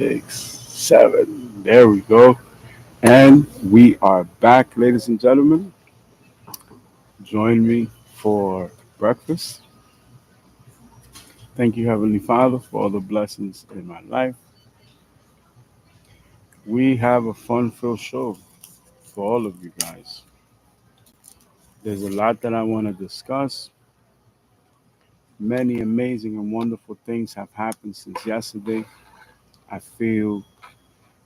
6, 7. There we go. And we are back, ladies and gentlemen. Join me for breakfast. Thank you, Heavenly Father, for all the blessings in my life. We have a fun filled show for all of you guys. There's a lot that I want to discuss. Many amazing and wonderful things have happened since yesterday. I feel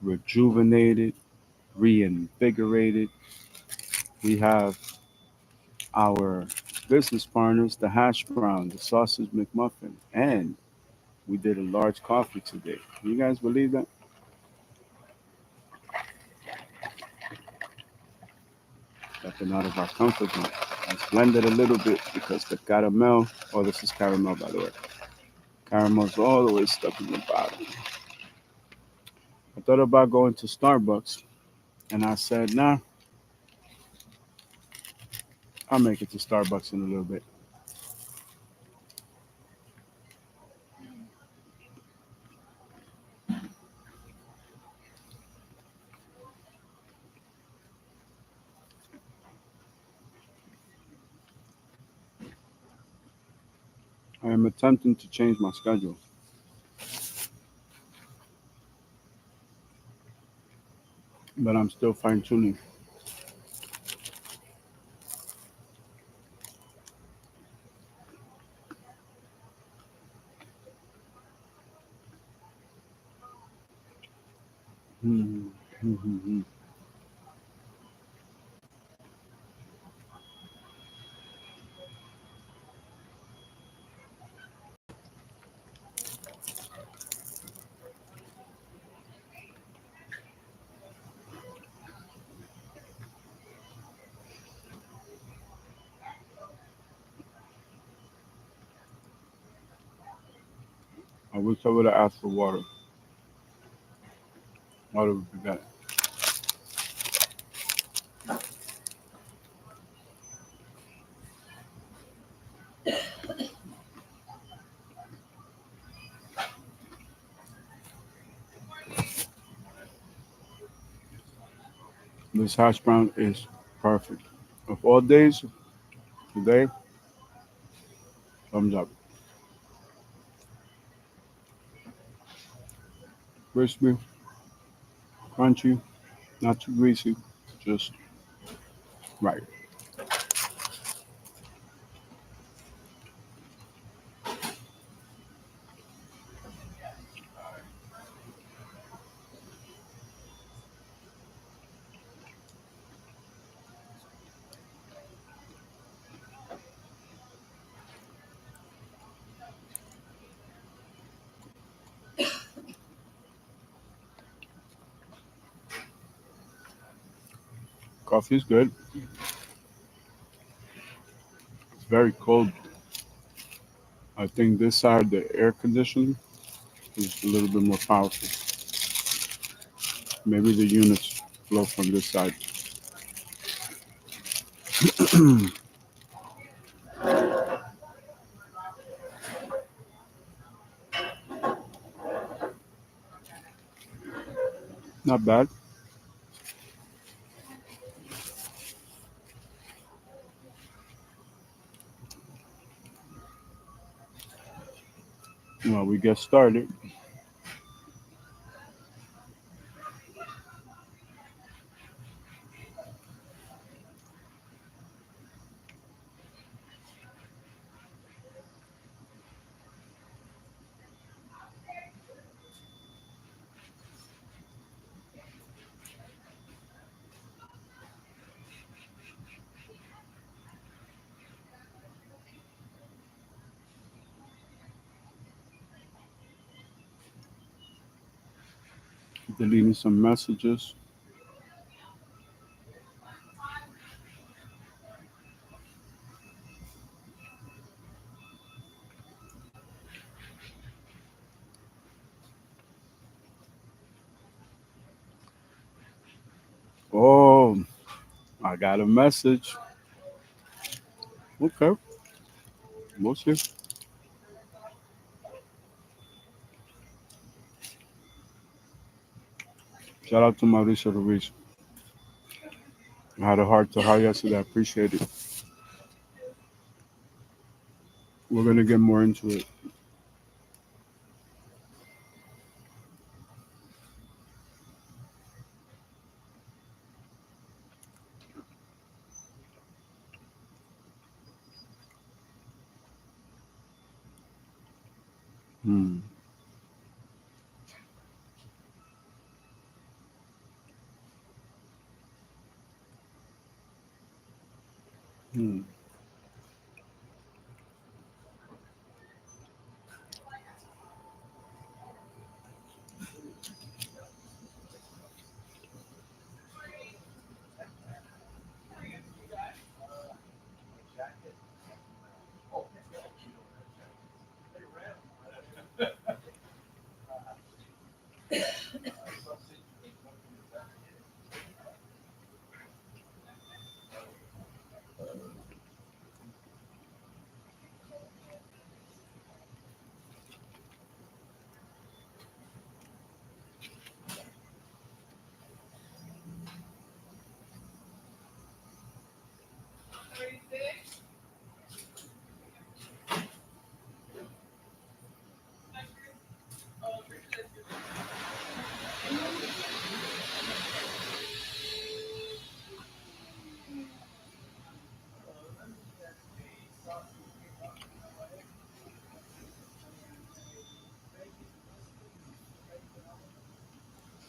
rejuvenated, reinvigorated. We have our business partners, the hash brown, the sausage McMuffin, and we did a large coffee today. Can you guys believe that? Stepping out of our comfort zone. Let's blend it a little bit because the caramel, oh, this is caramel by the way. Caramel's all the way stuck in the bottom. I thought about going to Starbucks and I said, nah, I'll make it to Starbucks in a little bit. I am attempting to change my schedule, but I'm still fine tuning. I wish I would have asked for water. Water would be better. This hash brown is perfect. Of all days, today, thumbs up. Crispy, crunchy, not too greasy, just right. Coffee is good. It's very cold. I think this side, the air conditioning is a little bit more powerful. Maybe the units flow from this side. Not bad. Well, we get started. Deleting some messages. Oh, I got a message. Okay, we'll see. Shout out to Mauricio Ruiz. I had a heart to heart yesterday. I appreciate it. We're gonna get more into it. Hmm. Hmm.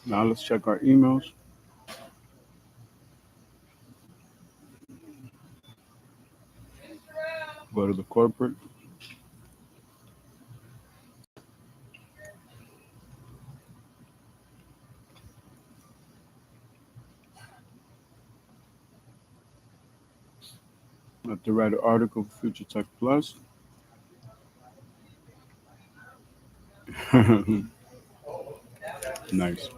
Now let's check our emails. Go to the corporate. I have to write an article for Future Tech Plus. Nice.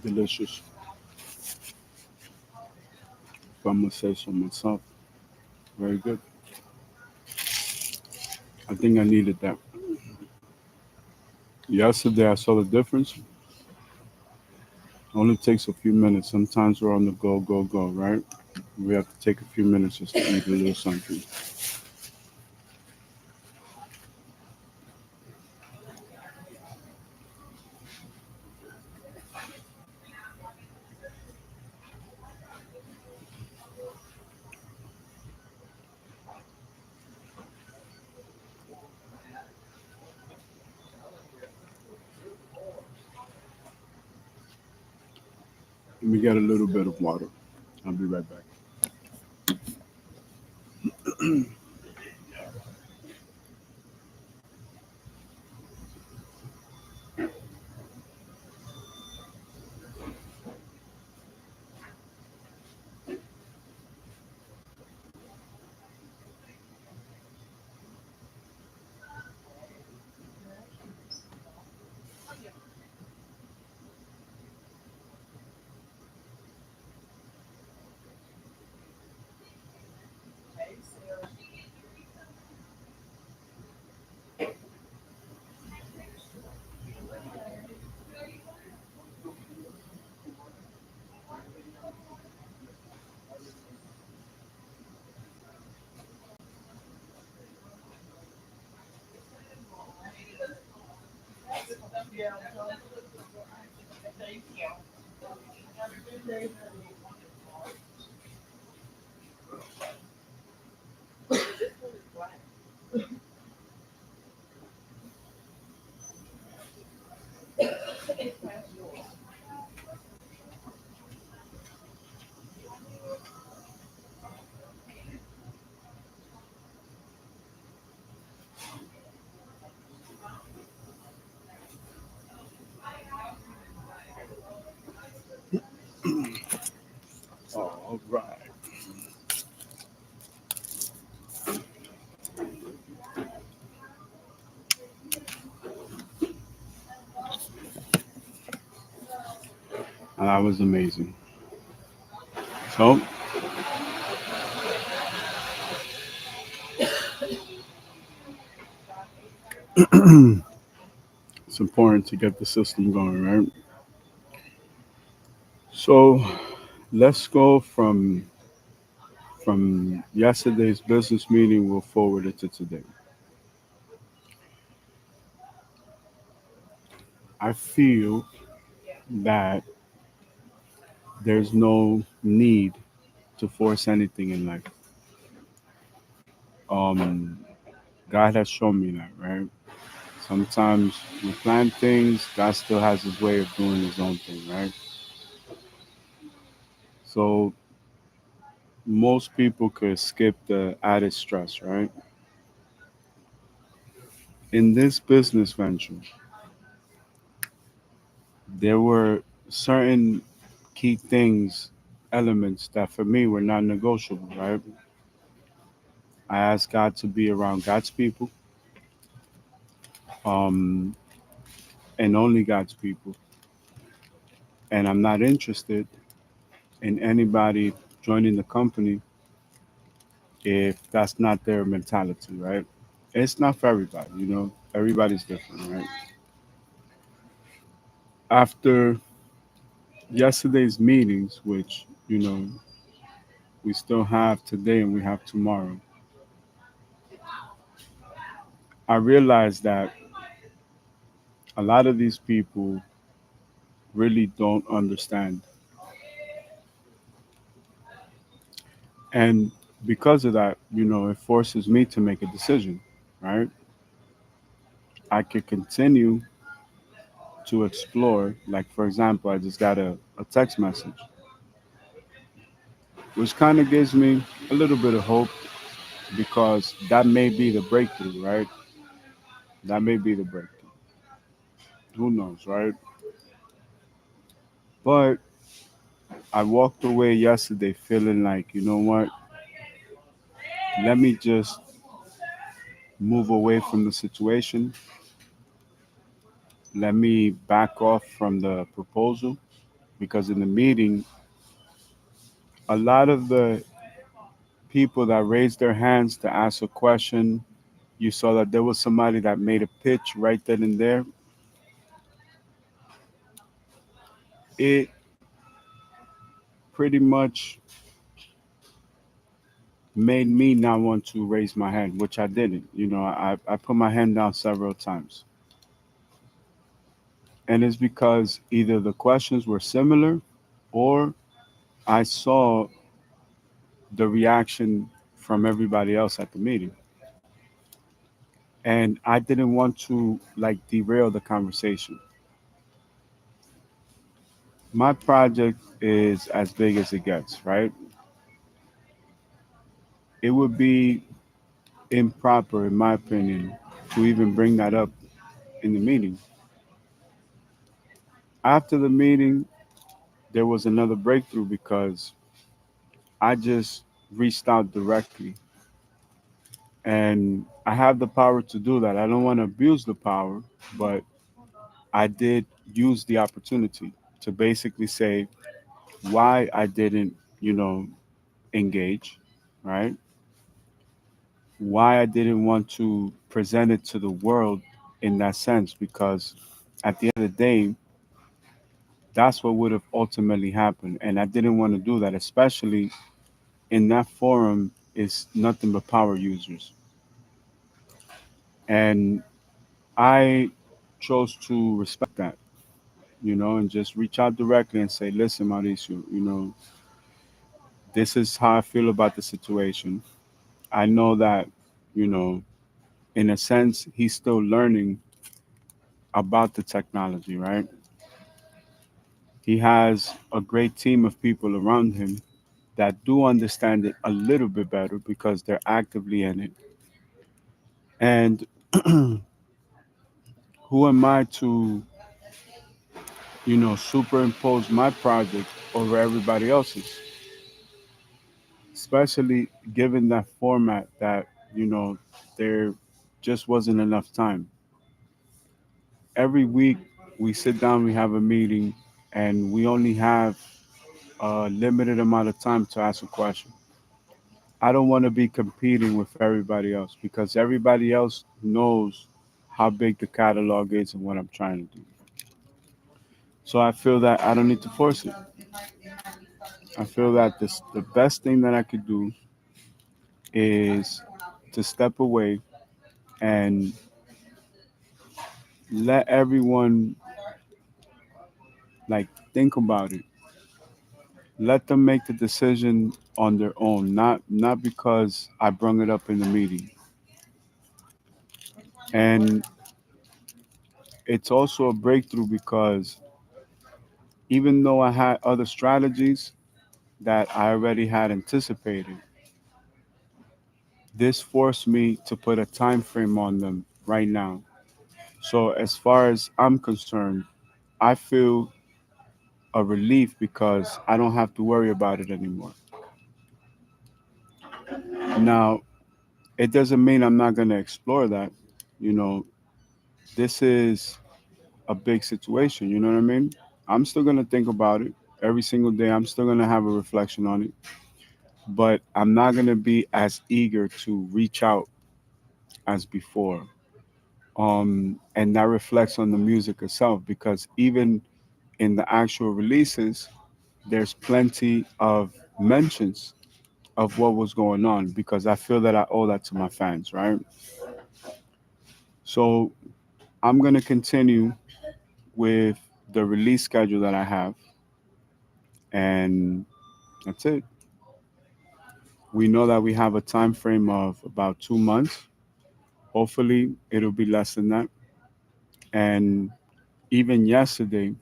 delicious. If I'm gonna say so myself, very good. I think I needed that. Yesterday I saw the difference. Only takes a few minutes. Sometimes we're on the go, go, go, right? We have to take a few minutes just to eat a little something. Let me get a little bit of water. I'll be right back. All right. That was amazing. So it's important to get the system going, right? So let's go from yesterday's business meeting. We'll forward it to today. I feel that there's no need to force anything in life. Um, God has shown me that, right? Sometimes we plan things, God still has his way of doing his own thing, right? So most people could skip the added stress, right? In this business venture, there were certain key things, elements that for me were non negotiable, right? I asked God to be around God's people, um, and only God's people. And I'm not interested in anybody joining the company if that's not their mentality, right? It's not for everybody, everybody's different, right? After yesterday's meetings, which, we still have today and we have tomorrow, I realized that a lot of these people really don't understand. And because of that, it forces me to make a decision, right? I could continue to explore. Like, for example, I just got a text message, which kind of gives me a little bit of hope because that may be the breakthrough, right? That may be the breakthrough. Who knows, right? But I walked away yesterday feeling like, you know what? Let me just move away from the situation. Let me back off from the proposal because in the meeting, a lot of the people that raised their hands to ask a question, you saw that there was somebody that made a pitch right then and there. It pretty much made me not want to raise my hand, which I didn't. I put my hand down several times. And it's because either the questions were similar or I saw the reaction from everybody else at the meeting. And I didn't want to like derail the conversation. My project is as big as it gets, right? It would be improper, in my opinion, to even bring that up in the meeting. After the meeting, there was another breakthrough because I just reached out directly and I have the power to do that. I don't want to abuse the power, but I did use the opportunity to basically say why I didn't, you know, engage, right? Why I didn't want to present it to the world in that sense, because at the end of the day, that's what would have ultimately happened. And I didn't want to do that, especially in that forum is nothing but power users. And I chose to respect that, and just reach out directly and say, listen, Mauricio, this is how I feel about the situation. I know that, you know, in a sense, he's still learning about the technology, right? He has a great team of people around him that do understand it a little bit better because they're actively in it. And who am I to, superimpose my project over everybody else's, especially given that format that, there just wasn't enough time. Every week we sit down, we have a meeting, and we only have a limited amount of time to ask a question. I don't want to be competing with everybody else because everybody else knows how big the catalog is and what I'm trying to do. So I feel that I don't need to force it. I feel that the best thing that I could do is to step away and let everyone like think about it. Let them make the decision on their own, not because I brung it up in the meeting. And it's also a breakthrough because even though I had other strategies that I already had anticipated, this forced me to put a time frame on them right now. So as far as I'm concerned, I feel a relief because I don't have to worry about it anymore. Now, it doesn't mean I'm not going to explore that. You know, this is a big situation. You know what I mean? I'm still going to think about it every single day. I'm still going to have a reflection on it, but I'm not going to be as eager to reach out as before. And that reflects on the music itself because even in the actual releases, there's plenty of mentions of what was going on because I feel that I owe that to my fans, right? So I'm going to continue with the release schedule that I have, and that's it. We know that we have a time frame of about 2 months. Hopefully, it'll be less than that. And even yesterday,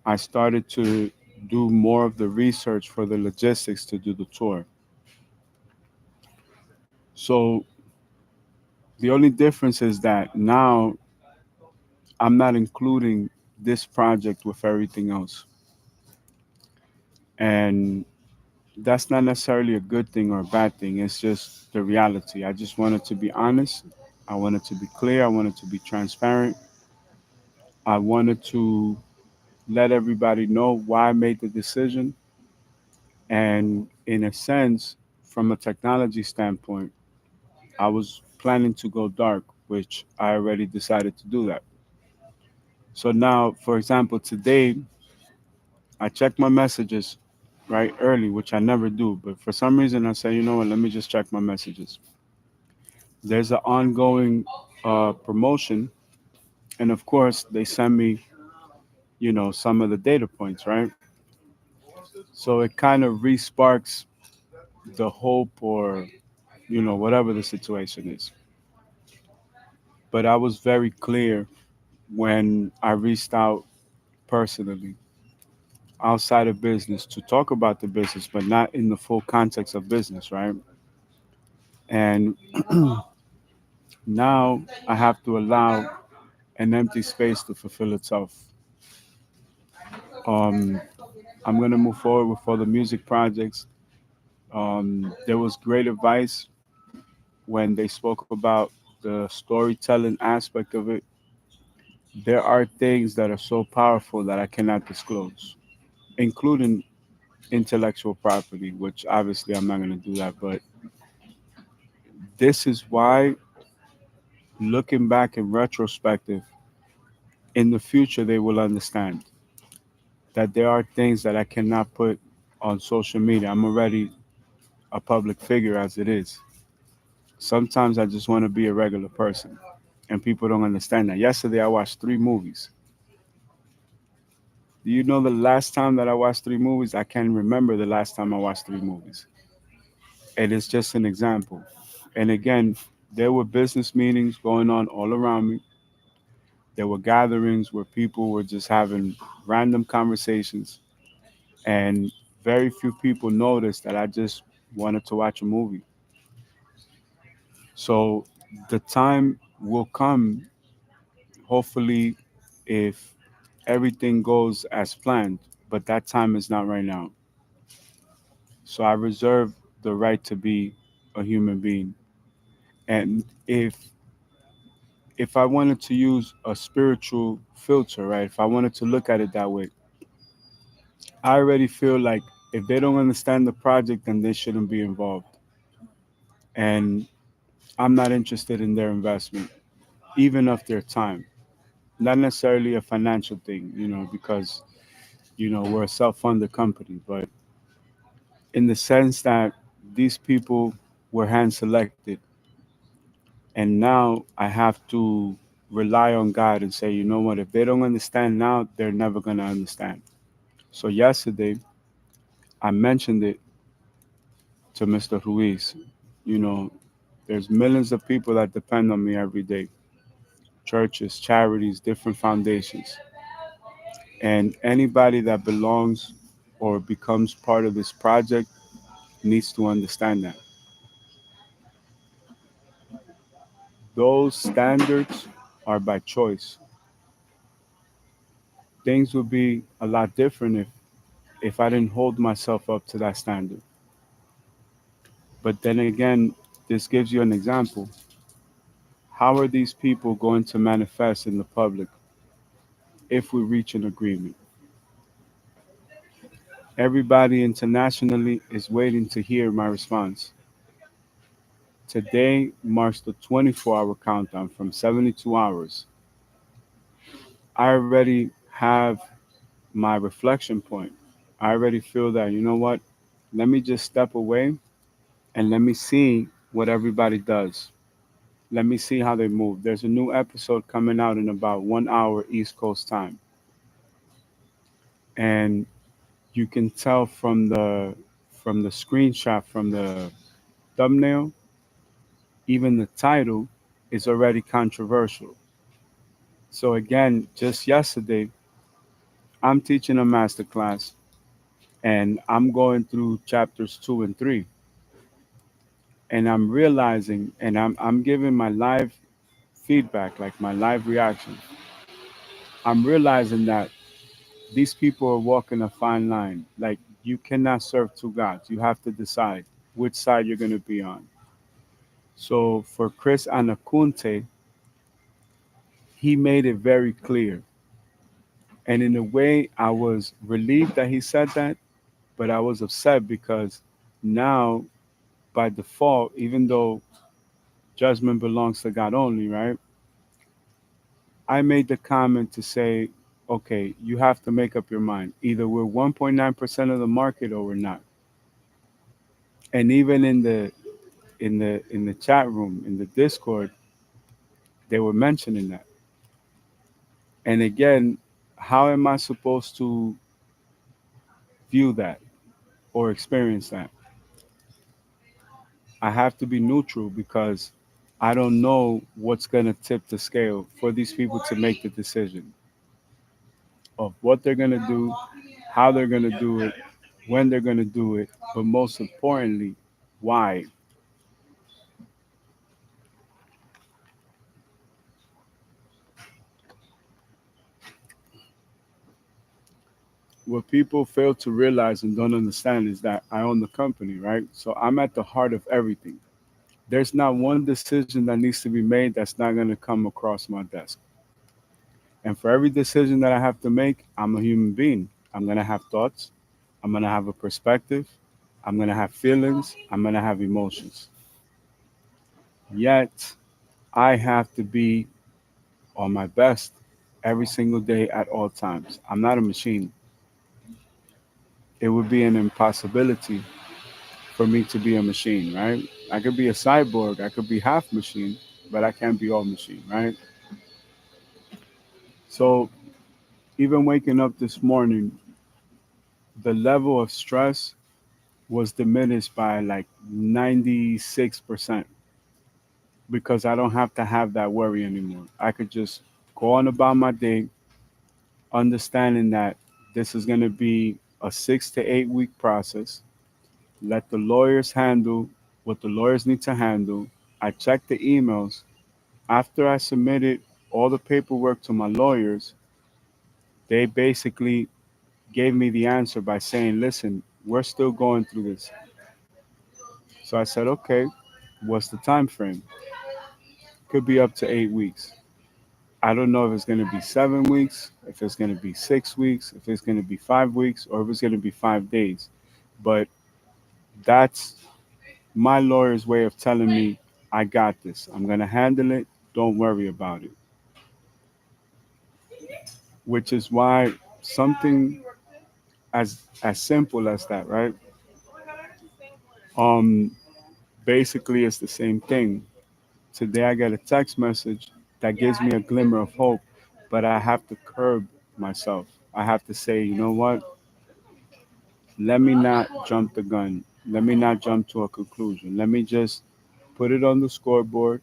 I started to do more of the research for the logistics to do the tour. So the only difference is that now I'm not including this project with everything else. And that's not necessarily a good thing or a bad thing. It's just the reality. I just wanted to be honest. I wanted to be clear. I wanted to be transparent. I wanted to let everybody know why I made the decision. And in a sense, from a technology standpoint, I was planning to go dark, which I already decided to do that. So now, for example, today I checked my messages right early, which I never do, but for some reason I say, you know what, let me just check my messages. There's an ongoing promotion, and of course they send me, some of the data points, right? So it kind of resparks the hope or whatever the situation is. But I was very clear when I reached out personally outside of business to talk about the business, but not in the full context of business, right? And now I have to allow an empty space to fulfill itself. Um, I'm gonna move forward with all the music projects. There was great advice when they spoke about the storytelling aspect of it. There are things that are so powerful that I cannot disclose, including intellectual property, which obviously I'm not going to do that. But this is why, looking back in retrospective, in the future, they will understand that there are things that I cannot put on social media. I'm already a public figure as it is. Sometimes I just want to be a regular person, and people don't understand that. Yesterday, I watched 3 movies. Do you know the last time that I watched 3 movies? I can't remember the last time I watched 3 movies. And it's just an example. And again, there were business meetings going on all around me. There were gatherings where people were just having random conversations, and very few people noticed that I just wanted to watch a movie. So the time will come, hopefully, if everything goes as planned, but that time is not right now. So I reserve the right to be a human being. And if I wanted to use a spiritual filter, right? If I wanted to look at it that way, I already feel like if they don't understand the project, then they shouldn't be involved. And I'm not interested in their investment, even of their time. Not necessarily a financial thing, because, we're a self funded company, but in the sense that these people were hand selected. And now I have to rely on God and say, you know what, if they don't understand now, they're never going to understand. So yesterday, I mentioned it to Mr. Ruiz. You know, there's millions of people that depend on me every day, churches, charities, different foundations. And anybody that belongs or becomes part of this project needs to understand that. Those standards are by choice. Things would be a lot different if I didn't hold myself up to that standard. But then again, this gives you an example. How are these people going to manifest in the public if we reach an agreement? Everybody internationally is waiting to hear my response. Today marks the 24-hour countdown from 72 hours. I already have my reflection point. I already feel that, you know what? Let me just step away and let me see what everybody does. Let me see how they move. There's a new episode coming out in about 1 hour East Coast time. And you can tell from the screenshot, from the thumbnail, even the title is already controversial. So again, just yesterday, I'm teaching a master class and I'm going through chapters 2 and 3. And I'm realizing and I'm giving my live feedback, like my live reaction. I'm realizing that these people are walking a fine line. Like you cannot serve 2 gods. You have to decide which side you're going to be on. So for Chris Anakunte, he made it very clear. And in a way, I was relieved that he said that, but I was upset because now, by default, even though judgment belongs to God only, right? I made the comment to say, okay, you have to make up your mind. Either we're 1.9% of the market or we're not. And even in the chat room, in the Discord, they were mentioning that. And again, how am I supposed to view that or experience that? I have to be neutral because I don't know what's going to tip the scale for these people to make the decision of what they're going to do, how they're going to do it, when they're going to do it, but most importantly, why. What people fail to realize and don't understand is that I own the company, right? So I'm at the heart of everything. There's not one decision that needs to be made that's not going to come across my desk. And for every decision that I have to make, I'm a human being. I'm going to have thoughts. I'm going to have a perspective. I'm going to have feelings. I'm going to have emotions. Yet, I have to be on my best every single day at all times. I'm not a machine. It would be an impossibility for me to be a machine, right? I could be a cyborg, I could be half machine, but I can't be all machine, right? So even waking up this morning, the level of stress was diminished by like 96% because I don't have to have that worry anymore. I could just go on about my day, understanding that this is going to be a 6 to 8 week process. Let the lawyers handle what the lawyers need to handle. I check the emails. After I submitted all the paperwork to my lawyers, they basically gave me the answer by saying, listen, we're still going through this. So I said, okay, what's the time frame? Could be up to 8 weeks. I don't know if it's going to be 7 weeks, if it's going to be 6 weeks, if it's going to be 5 weeks, or if it's going to be 5 days. But that's my lawyer's way of telling me, I got this. I'm going to handle it. Don't worry about it. Which is why something as simple as that, right? Um, Basically, it's the same thing. Today, I get a text message that gives me a glimmer of hope, but I have to curb myself. I have to say, you know what? Let me not jump the gun. Let me not jump to a conclusion. Let me just put it on the scoreboard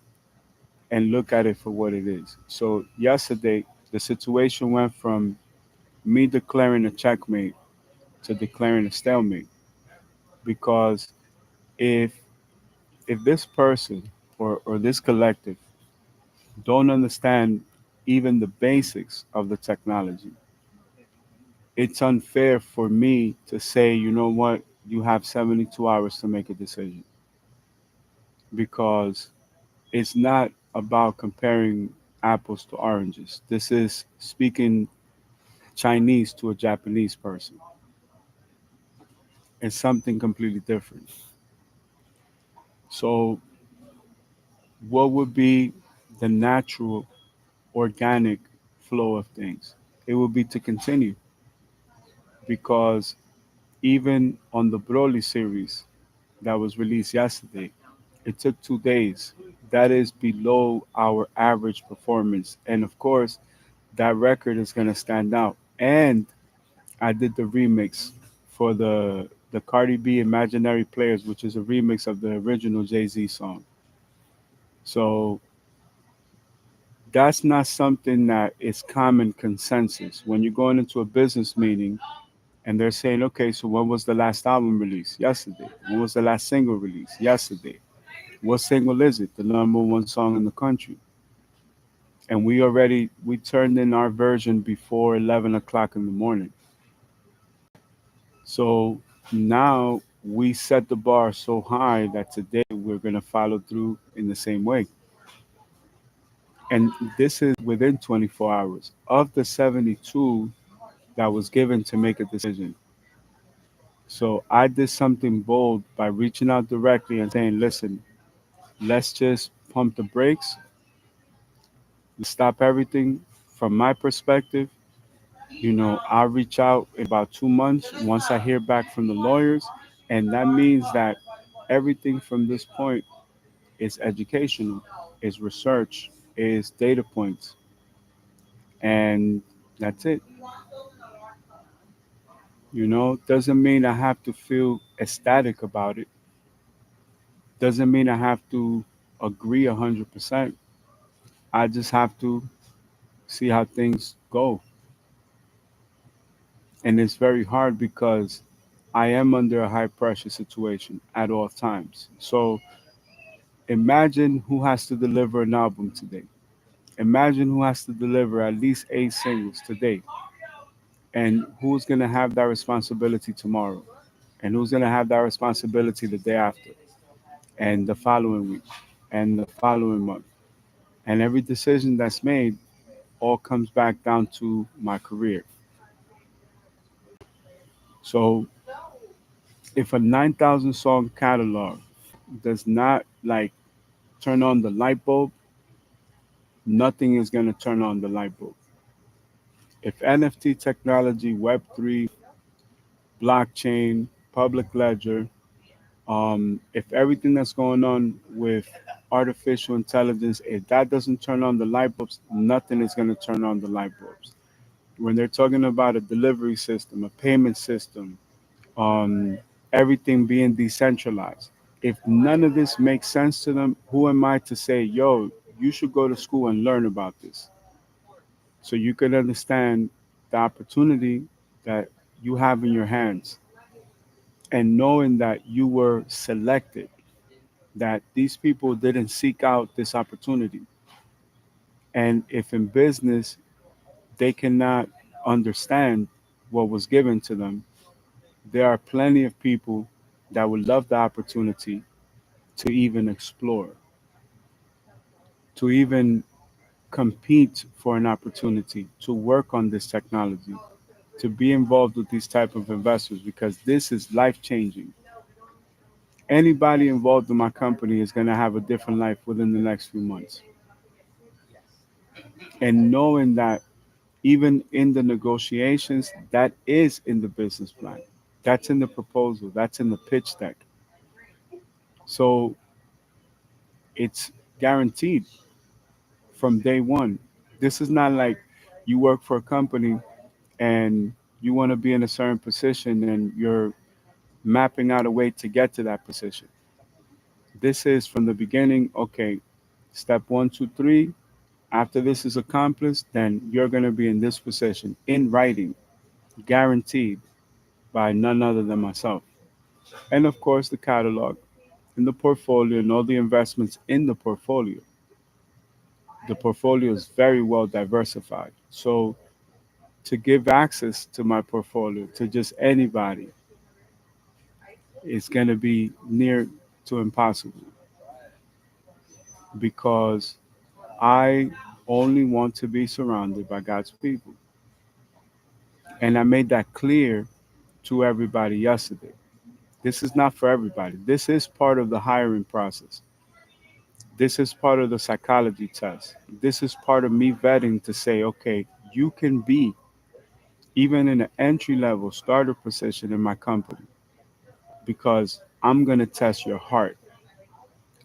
and look at it for what it is. So, yesterday, the situation went from me declaring a checkmate to declaring a stalemate because if if this person or this collective don't understand even the basics of the technology, it's unfair for me to say, you know what, you have 72 hours to make a decision because it's not about comparing apples to oranges. This is speaking Chinese to a Japanese person. It's something completely different. So, what would be the natural, organic flow of things? It would be to continue because even on the Broly series that was released yesterday, it took 2 days. That is below our average performance. And of course, that record is going to stand out. And I did the remix for the Cardi B Imaginary Players, which is a remix of the original Jay-Z song. So that's not something that is common consensus. When you're going into a business meeting and they're saying, okay, so when was the last album released? Yesterday. When was the last single released? Yesterday. What single is it? The number one song in the country. And we turned in our version before 11 o'clock in the morning. So now we set the bar so high that today we're going to follow through in the same way. And this is within 24 hours. Of the 72, that was given to make a decision. So I did something bold by reaching out directly and saying, listen, let's just pump the brakes, stop everything. From my perspective, I'll reach out in about 2 months once I hear back from the lawyers. And that means that everything from this point is educational, is research, is data points. And that's it. Doesn't mean I have to feel ecstatic about it. Doesn't mean I have to agree 100%. I just have to see how things go. And it's very hard because I am under a high pressure situation at all times. So imagine who has to deliver an album today. Imagine who has to deliver at least 8 singles today. And who's going to have that responsibility tomorrow? And who's going to have that responsibility the day after? And the following week? And the following month? And every decision that's made all comes back down to my career. So if a 9,000 song catalog does not like turn on the light bulb, nothing is going to turn on the light bulb. If NFT technology, Web3, blockchain, public ledger, if everything that's going on with artificial intelligence, if that doesn't turn on the light bulbs, nothing is going to turn on the light bulbs. When they're talking about a delivery system, a payment system, um, everything being decentralized. If none of this makes sense to them, who am I to say, yo, you should go to school and learn about this so you can understand the opportunity that you have in your hands and knowing that you were selected, that these people didn't seek out this opportunity. And if in business they cannot understand what was given to them, there are plenty of people that would love the opportunity to even explore, to even compete for an opportunity to work on this technology, to be involved with these type of investors because this is life changing. Anybody involved in my company is going to have a different life within the next few months. And knowing that even in the negotiations, that is in the business plan, that's in the proposal, that's in the pitch deck. So it's guaranteed from day one. This is not like you work for a company and you want to be in a certain position and you're mapping out a way to get to that position. This is from the beginning, okay, step one, two, three. After this is accomplished, then you're going to be in this position in writing, guaranteed by none other than myself. And of course, the catalog and the portfolio and all the investments in the portfolio. The portfolio is very well diversified. So to give access to my portfolio to just anybody is going to be near to impossible because I only want to be surrounded by God's people. And I made that clear to everybody yesterday. This is not for everybody. This is part of the hiring process. This is part of the psychology test. This is part of me vetting to say, okay, you can be even in an entry level starter position in my company because I'm going to test your heart.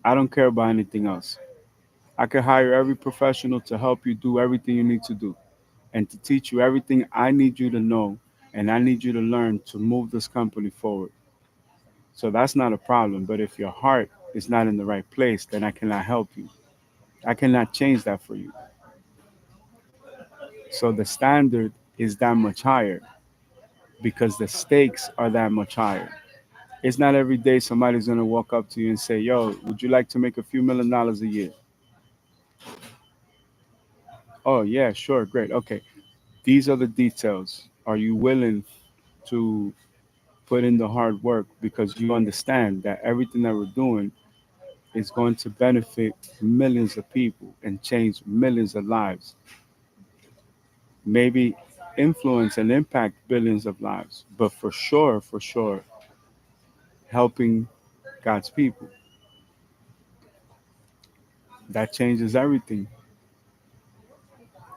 I don't care about anything else. I can hire every professional to help you do everything you need to do and to teach you everything I need you to know and I need you to learn to move this company forward. So that's not a problem. But if your heart is not in the right place, then I cannot help you. I cannot change that for you. So the standard is that much higher because the stakes are that much higher. It's not every day somebody's going to walk up to you and say, yo, would you like to make a few $1 million a year? Oh, yeah, sure, great. Okay. These are the details. Are you willing to put in the hard work because you understand that everything that we're doing is going to benefit millions of people and change millions of lives? Maybe influence and impact billions of lives, but for sure, helping God's people. That changes everything.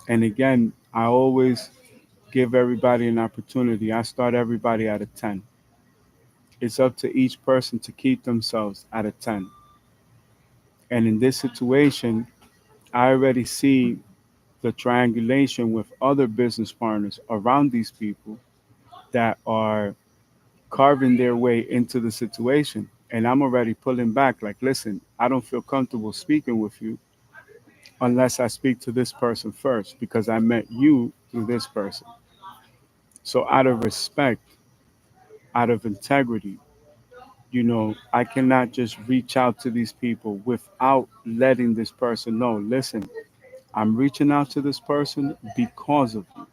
And again, I always give everybody an opportunity. I start everybody at a 10. It's up to each person to keep themselves at a 10. And in this situation, I already see the triangulation with other business partners around these people that are carving their way into the situation. And I'm already pulling back, like, listen, I don't feel comfortable speaking with you unless I speak to this person first because I met you through this person. So, out of respect, out of integrity, I cannot just reach out to these people without letting this person know, listen, I'm reaching out to this person because of you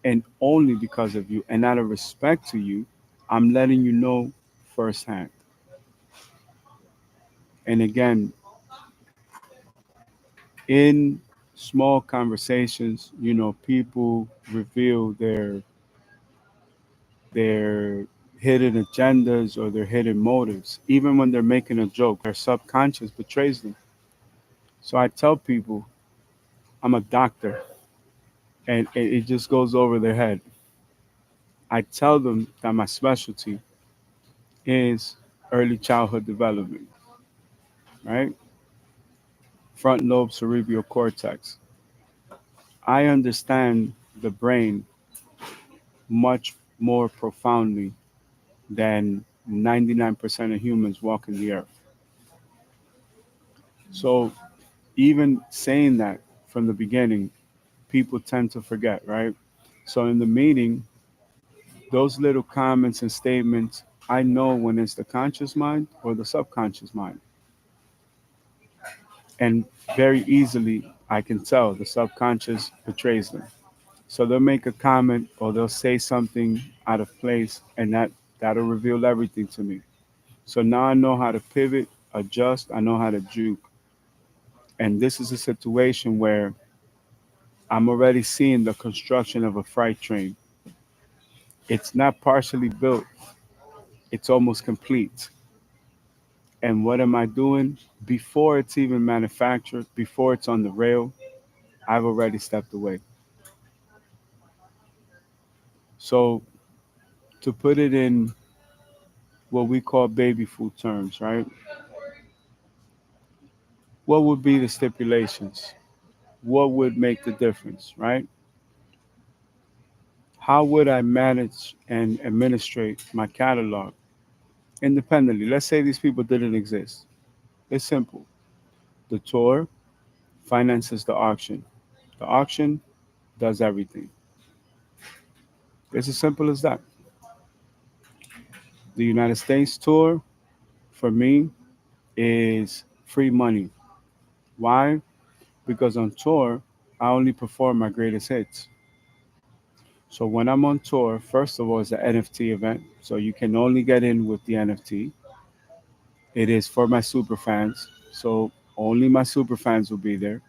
and only because of you. And out of respect to you, I'm letting you know firsthand. And again, in small conversations, people reveal their hidden agendas or their hidden motives. Even when they're making a joke, their subconscious betrays them. So I tell people I'm a doctor and it just goes over their head. I tell them that my specialty is early childhood development, right? Front lobe cerebral cortex. I understand the brain much more profoundly than 99% of humans walking the earth. So even saying that from the beginning, people tend to forget, right? So in the meeting, those little comments and statements, I know when it's the conscious mind or the subconscious mind. And very easily, I can tell the subconscious betrays them. So they'll make a comment or they'll say something out of place, and that'll reveal everything to me. So now I know how to pivot, adjust, I know how to juke. And this is a situation where I'm already seeing the construction of a freight train. It's not partially built, it's almost complete. And what am I doing? Before it's even manufactured, before it's on the rail, I've already stepped away. So, to put it in what we call baby food terms, right? What would be the stipulations? What would make the difference, right? How would I manage and administrate my catalog independently? Let's say these people didn't exist. It's simple. The tour finances the auction. The auction does everything. It's as simple as that. The United States tour, for me, is free money. Why? Because on tour, I only perform my greatest hits. So when I'm on tour, first of all, it's an NFT event. So you can only get in with the NFT. It is for my super fans. So only my super fans will be there.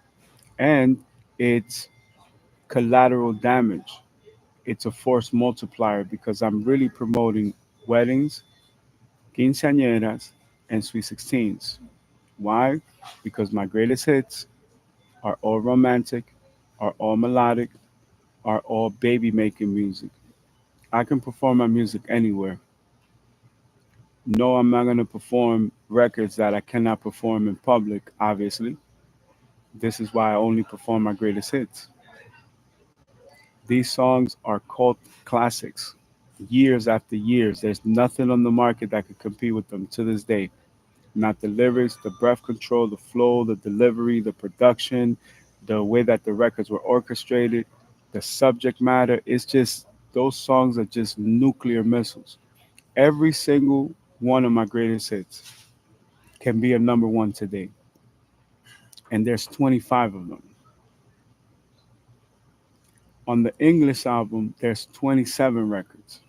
And it's collateral damage. It's a force multiplier because I'm really promoting weddings, quinceañeras, and sweet 16s. Why? Because my greatest hits are all romantic, are all melodic, are all baby making music. I can perform my music anywhere. No, I'm not going to perform records that I cannot perform in public, obviously. This is why I only perform my greatest hits. These songs are cult classics, years after years. There's nothing on the market that could compete with them to this day. Not the lyrics, the breath control, the flow, the delivery, the production, the way that the records were orchestrated, the subject matter. It's just, those songs are just nuclear missiles. Every single one of my greatest hits can be a number one today. And there's 25 of them. On the English album, there's 27 records.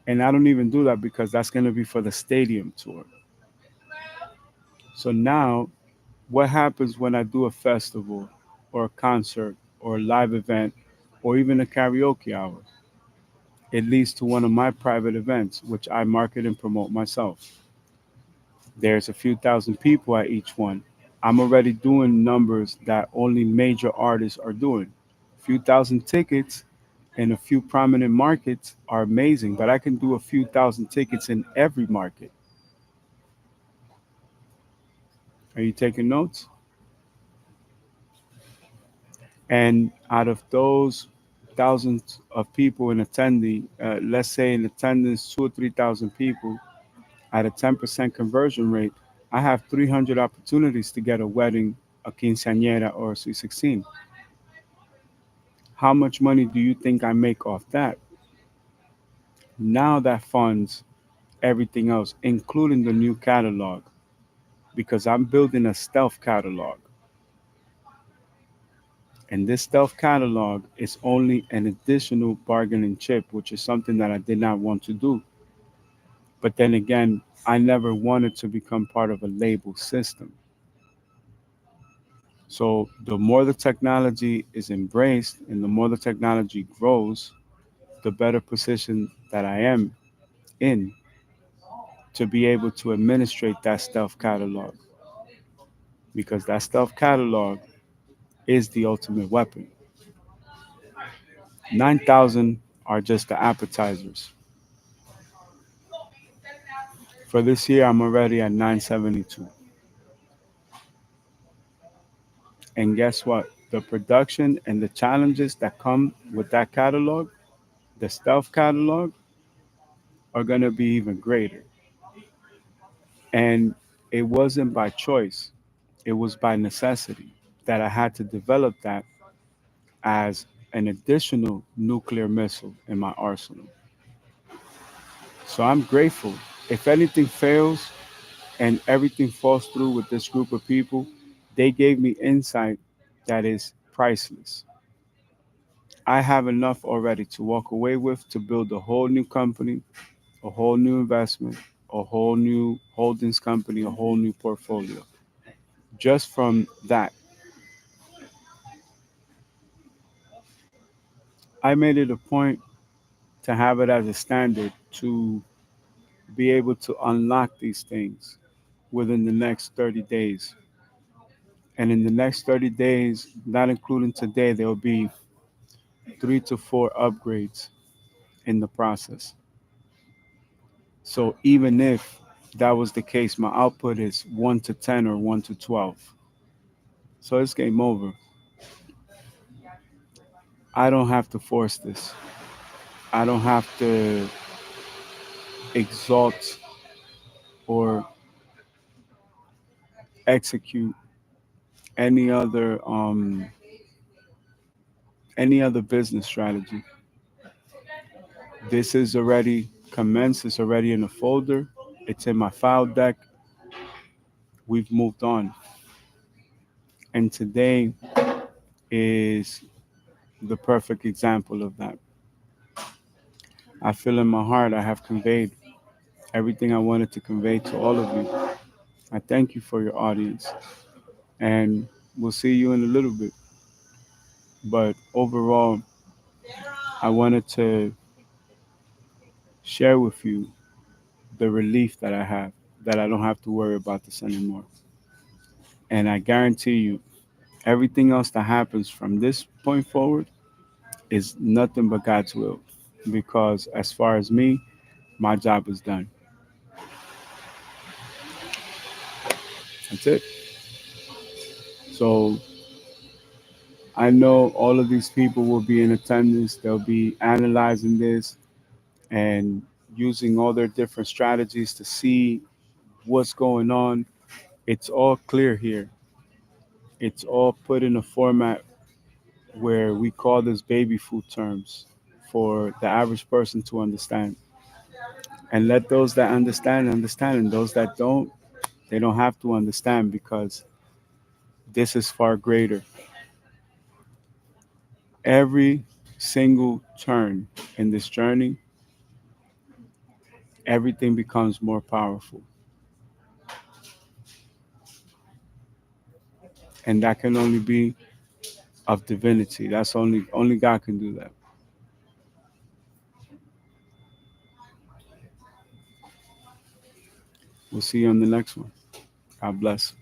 And I don't even do that because that's going to be for the stadium tour. So now, what happens when I do a festival or a concert or a live event or even a karaoke hour. It leads to one of my private events, which I market and promote myself. There's a few thousand people at each one. I'm already doing numbers that only major artists are doing. A few thousand tickets in a few prominent markets are amazing, but I can do a few thousand tickets in every market. Are you taking notes? And out of those thousands of people in attendee, let's say in attendance 2 or 3 thousand people at a 10% conversion rate, I have 300 opportunities to get a wedding, a quinceañera, or a sweet 16. How much money do you think I make off that? Now that funds everything else, including the new catalog, because I'm building a stealth catalog. And this stealth catalog is only an additional bargaining chip, which is something that I did not want to do. But then again, I never wanted to become part of a label system. So the more the technology is embraced and the more the technology grows, the better position that I am in to be able to administrate that stealth catalog. Because that stealth catalog is the ultimate weapon. 9,000 are just the appetizers. For this year, I'm already at 972. And guess what? The production and the challenges that come with that catalog, the stealth catalog, are going to be even greater. And it wasn't by choice, it was by necessity that I had to develop that as an additional nuclear missile in my arsenal. So I'm grateful. If anything fails and everything falls through with this group of people, they gave me insight that is priceless. I have enough already to walk away with to build a whole new company, a whole new investment, a whole new holdings company, a whole new portfolio. Just from that, I made it a point to have it as a standard to be able to unlock these things within the next 30 days. And in the next 30 days, not including today, there will be 3 to 4 upgrades in the process. So even if that was the case, my output is 1 to 10 or 1 to 12. So it's game over. I don't have to force this. I don't have to exalt or execute any other any other business strategy. This is already commenced. It's already in a folder. It's in my file deck. We've moved on. And today is the perfect example of that. I feel in my heart I have conveyed everything I wanted to convey to all of you. I thank you for your audience. And we'll see you in a little bit. But overall, I wanted to share with you the relief that I have, that I don't have to worry about this anymore. And I guarantee you, everything else that happens from this point forward is nothing but God's will. Because as far as me, my job is done. That's it. So I know all of these people will be in attendance. They'll be analyzing this and using all their different strategies to see what's going on. It's all clear here. It's all put in a format where we call this baby food terms for the average person to understand. And let those that understand, and those that don't, they don't have to understand because this is far greater. Every single turn in this journey, everything becomes more powerful. And that can only be of divinity. That's only God can do that. We'll see you on the next one. God bless.